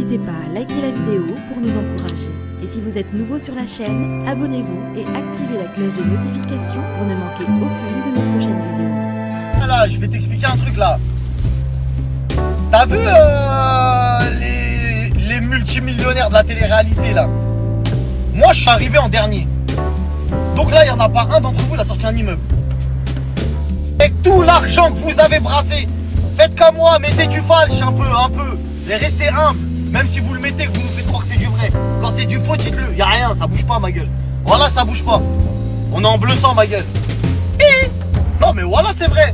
N'hésitez pas à liker la vidéo pour nous encourager. Et si vous êtes nouveau sur la chaîne, abonnez-vous et activez la cloche de notification pour ne manquer aucune de nos prochaines vidéos. Là, je vais t'expliquer un truc là. T'as vu les multimillionnaires de la télé-réalité là? Moi, je suis arrivé en dernier. Donc là, il n'y en a pas un d'entre vous, il a sorti un immeuble. Avec tout l'argent que vous avez brassé, faites comme moi, mettez du falche un peu. Et restez humble. Même si vous le mettez, que vous nous faites croire que c'est du vrai. Quand c'est du faux, dites-le. Il n'y a rien, ça bouge pas, ma gueule. Voilà, ça bouge pas. On est en bleu sang, ma gueule. Non, mais voilà, c'est vrai.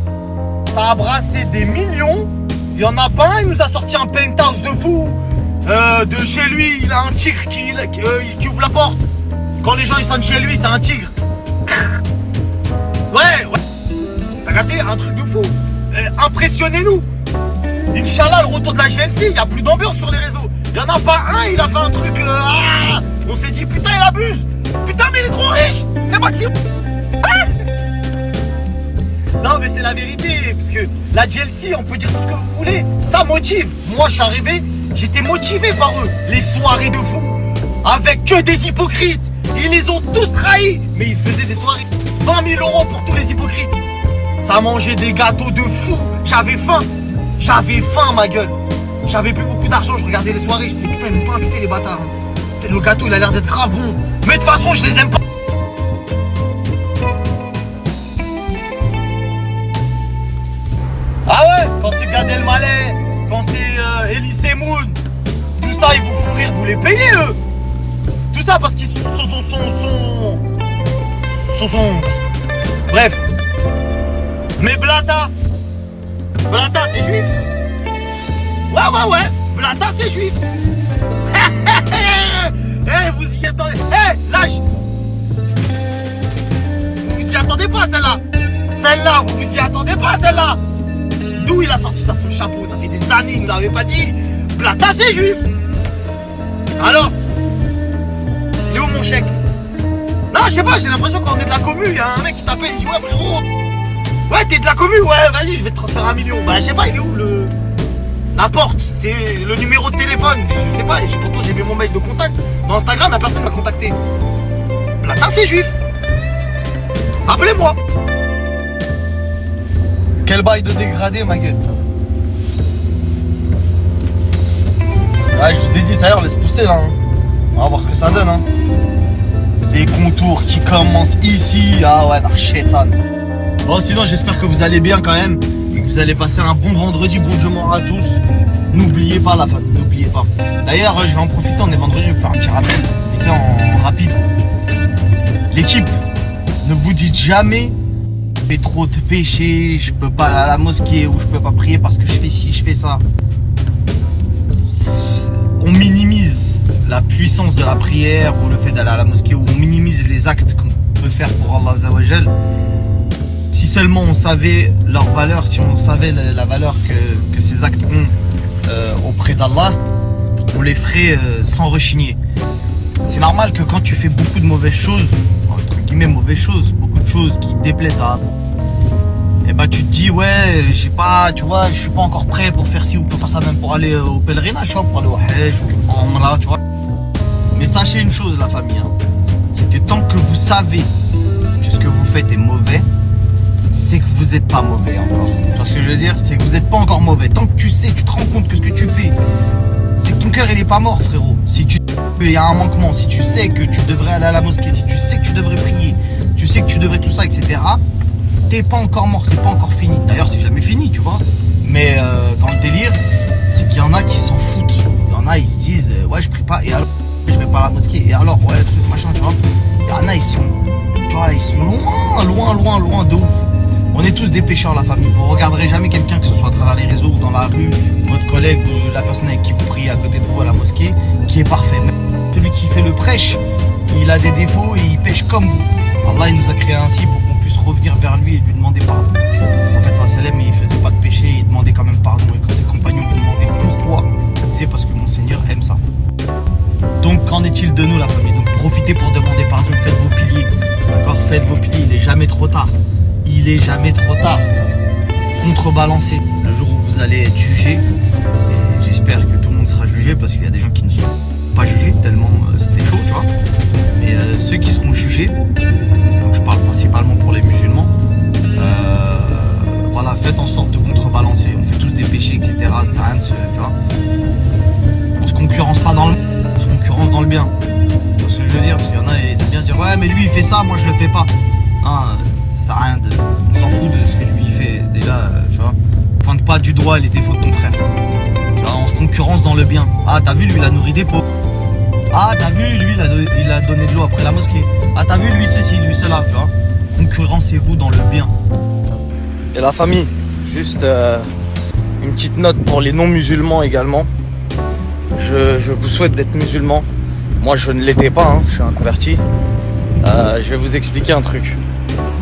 Ça a brassé des millions. Il n'y en a pas un, il nous a sorti un penthouse de fou. De chez lui, il a un tigre qui ouvre la porte. Quand les gens ils sonnent chez lui, c'est un tigre. Ouais. T'as gâté un truc de fou. Impressionnez-nous. Inch'Allah, le retour de la GLC, il n'y a plus d'ambiance sur les réseaux. Il n'y en a pas un, il a fait un truc. On s'est dit, putain, il abuse. Putain, mais il est trop riche. C'est Maxime. Non, mais c'est la vérité. Parce que la GLC, on peut dire tout ce que vous voulez. Ça motive. Moi, je suis arrivé, j'étais motivé par eux. Les soirées de fou. Avec que des hypocrites. Ils les ont tous trahis. Mais ils faisaient des soirées. 20 000 € pour tous les hypocrites. Ça mangeait des gâteaux de fou. J'avais faim, ma gueule. J'avais plus beaucoup d'argent, je regardais les soirées. Je disais, putain, ils m'ont pas invité les bâtards. Le gâteau, il a l'air d'être grave bon. Mais de toute façon, je les aime pas. Ah ouais, quand c'est Gad Elmaleh, quand c'est Elie Semoun, tout ça, ils vous font rire, vous les payez, eux. Tout ça parce qu'ils sont... Bref. Mais Blata, c'est juif. Ouais. Blata, c'est juif. Vous y attendez. Lâche. Vous y attendez pas, celle-là. Vous y attendez pas, celle-là. D'où il a sorti ça sous le chapeau? Ça fait des années, il ne l'avait pas dit. Blata, c'est juif. Alors, il est où mon chèque? Non, je sais pas, j'ai l'impression qu'on est de la commu. Il y a un mec qui t'appelle, il dit, ouais, frérot. Ouais, t'es de la commu, ouais, vas-y, je vais te transférer 1 million. Bah, je sais pas, il est où la porte? C'est le numéro de téléphone. Je sais pas, pourtant j'ai mis mon mail de contact. Dans Instagram, la personne m'a contacté. Blata, c'est juif. Appelez-moi. Quel bail de dégradé, ma gueule. Ouais, je vous ai dit, ça y est, on laisse pousser là. On va voir ce que ça donne. Des contours qui commencent ici. Ah ouais, la chétan. Bon, sinon, j'espère que vous allez bien quand même. Et que vous allez passer un bon vendredi, bon dimanche à tous. N'oubliez pas la famille, n'oubliez pas. D'ailleurs, je vais en profiter, on est vendredi, je vais vous faire un petit rappel. Et fait en rapide. L'équipe, ne vous dites jamais je fais trop de péché, je peux pas aller à la mosquée ou je peux pas prier parce que je fais ci, je fais ça. On minimise la puissance de la prière ou le fait d'aller à la mosquée, ou on minimise les actes qu'on peut faire pour Allah Azzawajal. Si seulement on savait leur valeur, si on savait la valeur que ces actes ont auprès d'Allah, on les ferait sans rechigner. C'est normal que quand tu fais beaucoup de mauvaises choses, entre guillemets mauvaises choses, beaucoup de choses qui déplaisent à Allah, et bah tu te dis ouais, j'ai pas, tu vois, je suis pas encore prêt pour faire ci ou pour faire ça, même pour aller au pèlerinage, tu vois, pour aller au Hajj ou en Umrah, tu vois. Mais sachez une chose, la famille, c'est que tant que vous savez que ce que vous faites est mauvais, c'est que vous n'êtes pas mauvais encore. Tu vois ce que je veux dire? C'est que vous n'êtes pas encore mauvais. Tant que tu sais, tu te rends compte que ce que tu fais, c'est que ton cœur il est pas mort, frérot. Si tu sais qu'il y a un manquement, si tu sais que tu devrais aller à la mosquée, si tu sais que tu devrais prier, tu sais que tu devrais tout ça, etc. T'es pas encore mort, c'est pas encore fini. D'ailleurs, c'est jamais fini, tu vois. Mais dans le délire, c'est qu'il y en a qui s'en foutent. Il y en a, ils se disent, ouais, je prie pas, et alors, je vais pas à la mosquée. Et alors, ouais, truc, machin, tu vois. Il y en a, ils sont loin de ouf. On est tous des pécheurs, la famille. Vous regarderez jamais quelqu'un, que ce soit à travers les réseaux ou dans la rue, votre collègue ou la personne avec qui vous priez à côté de vous à la mosquée, qui est parfait. Même celui qui fait le prêche, il a des défauts et il pêche comme vous. Allah, il nous a créé ainsi pour qu'on puisse revenir vers lui et lui demander pardon. En fait, ça Salem, il faisait pas de péché, il demandait quand même pardon. Et quand ses compagnons lui demandaient pourquoi, il disait parce que mon Seigneur aime ça. Donc, qu'en est-il de nous, la famille? Donc, profitez pour demander pardon, faites vos piliers. D'accord? Faites vos piliers, il est jamais trop tard. Il est jamais trop tard. Contrebalancez le jour où vous allez être jugé. Et j'espère que tout le monde sera jugé parce qu'il y a des gens ceux qui seront jugés, donc je parle principalement pour les musulmans, voilà, faites en sorte de contrebalancer. On fait tous des péchés, etc. Ça sert à rien de se, tu vois. On se concurrence pas dans le mal, on se concurrence dans le bien. Tu vois ce que je veux dire? Parce qu'il y en a, ils aiment bien dire ouais, mais lui il fait ça, moi je le fais pas. Non, ça sert à rien de. On s'en fout de ce que lui il fait. Déjà, tu vois. Pointe pas du doigt les défauts de ton frère. Tu vois, on se concurrence dans le bien. Ah, t'as vu, lui il a nourri des pauvres. Ah, t'as vu, lui il a donné de l'eau après la mosquée. Ah, t'as vu, lui ceci, lui cela, tu vois. Concurrencez-vous dans le bien. Et la famille, juste une petite note pour les non-musulmans également. Je vous souhaite d'être musulman. Moi je ne l'étais pas, hein, je suis un converti. Je vais vous expliquer un truc.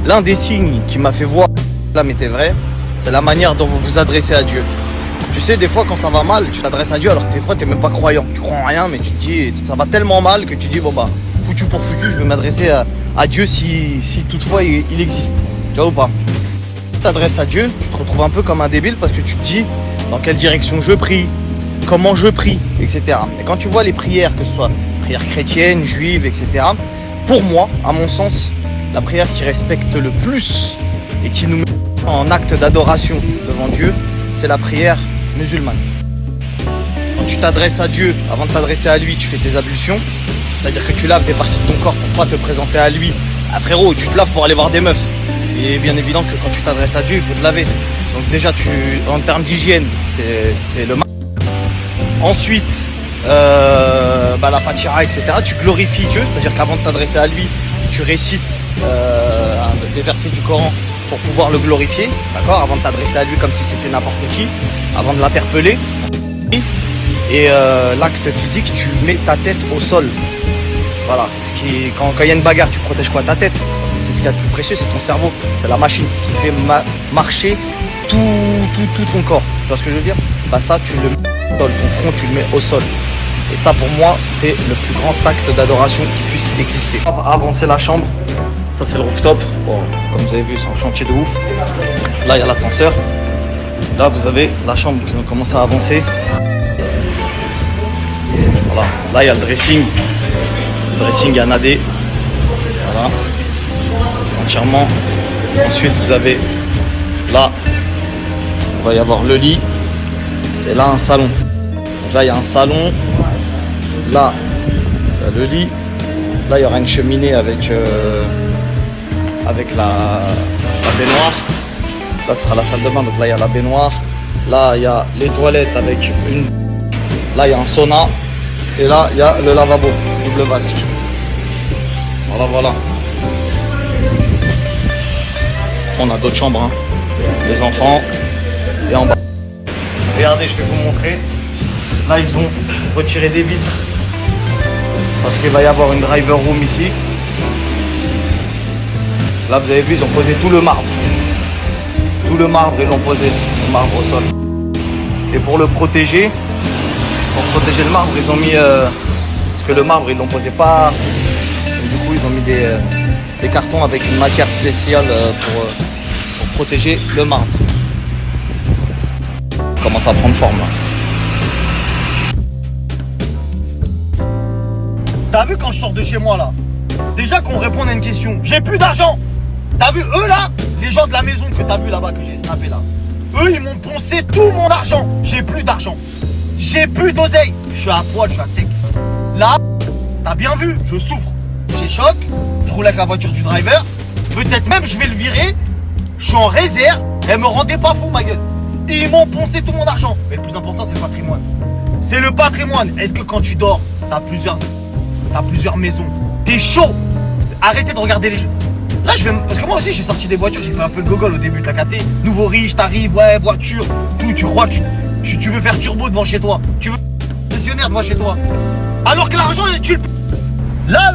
L'un des signes qui m'a fait voir que l'islam était vrai, c'est la manière dont vous vous adressez à Dieu. Tu sais, des fois quand ça va mal, tu t'adresses à Dieu alors que des fois tu n'es même pas croyant. Tu crois en rien, mais tu te dis, ça va tellement mal que tu dis, bon bah, foutu pour foutu, je vais m'adresser à Dieu si toutefois il existe. Tu vois ou pas? Tu t'adresses à Dieu, tu te retrouves un peu comme un débile parce que tu te dis dans quelle direction je prie, comment je prie, etc. Et quand tu vois les prières, que ce soit prières chrétiennes, juives, etc., pour moi, à mon sens, la prière qui respecte le plus et qui nous met en acte d'adoration devant Dieu, c'est la prière musulmane. Quand tu t'adresses à Dieu, avant de t'adresser à lui, tu fais tes ablutions, c'est-à-dire que tu laves des parties de ton corps pour pas te présenter à lui. Ah frérot, tu te laves pour aller voir des meufs. Et bien évident que quand tu t'adresses à Dieu, il faut te laver. Donc déjà, en termes d'hygiène, c'est le mal. Ensuite, la Fatiha, etc. Tu glorifies Dieu, c'est-à-dire qu'avant de t'adresser à lui, tu récites des versets du Coran pour pouvoir le glorifier, d'accord, avant de t'adresser à lui comme si c'était n'importe qui, avant de l'interpeller. Et l'acte physique, tu mets ta tête au sol. Voilà, quand il y a une bagarre, tu protèges quoi? Ta tête. Parce que c'est ce qu'il y a de plus précieux, c'est ton cerveau. C'est la machine, ce qui fait marcher tout ton corps. Tu vois ce que je veux dire? Bah ça, tu le mets au sol, ton front, tu le mets au sol. Et ça, pour moi, c'est le plus grand acte d'adoration qui puisse exister. Avancer la chambre, ça c'est le rooftop. Bon, comme vous avez vu, c'est un chantier de ouf. Là, il y a l'ascenseur. Là, vous avez la chambre qui va commencer à avancer. Voilà, là, il y a le dressing. Le dressing est nadé. Voilà, entièrement. Ensuite, vous avez là, il va y avoir le lit. Et là, un salon. Donc là, il y a un salon. Là, il y a le lit. Là, il y aura une cheminée avec la baignoire. Là, ce sera la salle de bain. Donc là, il y a la baignoire. Là, il y a les toilettes avec une. Là, il y a un sauna. Et là, il y a le lavabo, double vasque. Voilà. On a d'autres chambres, hein. Les enfants. Et en bas. Regardez, je vais vous montrer. Là, ils ont retiré des vitres. Parce qu'il va y avoir une driver room ici. Là, vous avez vu, ils ont posé tout le marbre. Tout le marbre, ils l'ont posé. Le marbre au sol. Et pour le protéger, le marbre, ils ont mis... parce que le marbre, ils l'ont posé pas... Donc, du coup, ils ont mis des cartons avec une matière spéciale pour protéger le marbre. Il commence à prendre forme, là. T'as vu quand je sors de chez moi, là? Déjà qu'on réponde à une question. J'ai plus d'argent. T'as vu, eux, là? Les gens de la maison que t'as vu là-bas, que j'ai snappé, là. Eux, ils m'ont poncé tout mon argent. J'ai plus d'argent. J'ai plus d'oseille. Je suis à poil, je suis à sec. Là, t'as bien vu, je souffre. J'ai choc, je roule avec la voiture du driver. Peut-être même je vais le virer. Je suis en réserve. Elle me rendait pas fou, ma gueule. Ils m'ont poncé tout mon argent. Mais le plus important, c'est le patrimoine. C'est le patrimoine. Est-ce que quand tu dors, t'as plusieurs maisons? T'es chaud. Arrêtez de regarder les jeux. Là, parce que moi aussi, j'ai sorti des voitures. J'ai fait un peu de gogol au début, t'as capté? Nouveau riche, t'arrives, ouais, voiture, tout. Tu crois que tu veux faire turbo devant chez toi. Tu veux gestionnaire devant chez toi. Alors que l'argent, tu le... Là,